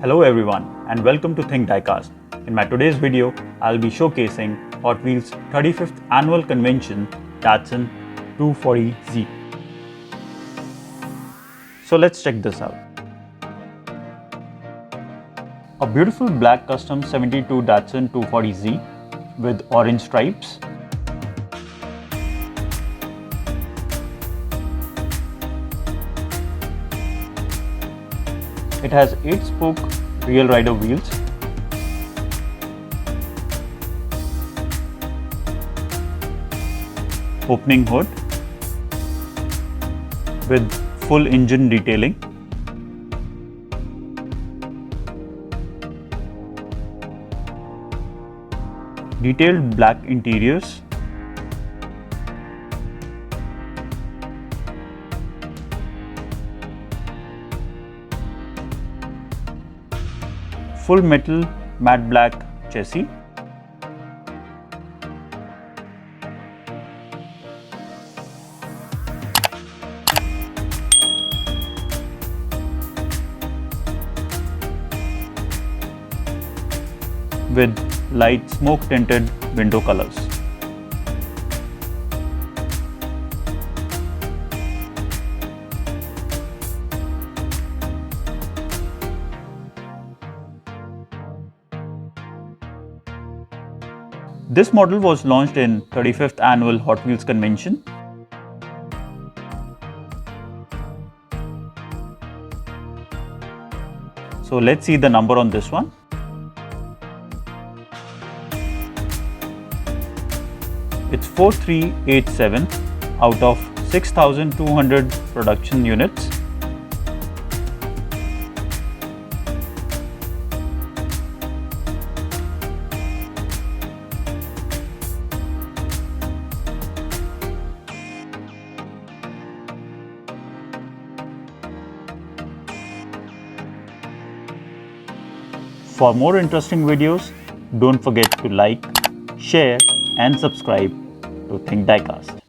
Hello everyone and welcome to Think Diecast. In my today's video, I'll be showcasing Hot Wheels 35th annual convention Datsun 240z. So let's check this out. A beautiful black custom 72 Datsun 240z with orange stripes. It has 8-spoke real rider wheels, opening hood with full engine detailing, detailed black interiors, full metal matte black chassis, with light smoke tinted window colors. This model was launched in 35th annual Hot Wheels convention. So let's see the number on this one. It's 4387 out of 6,200 production units. For more interesting videos, don't forget to like, share and subscribe to Think Diecast.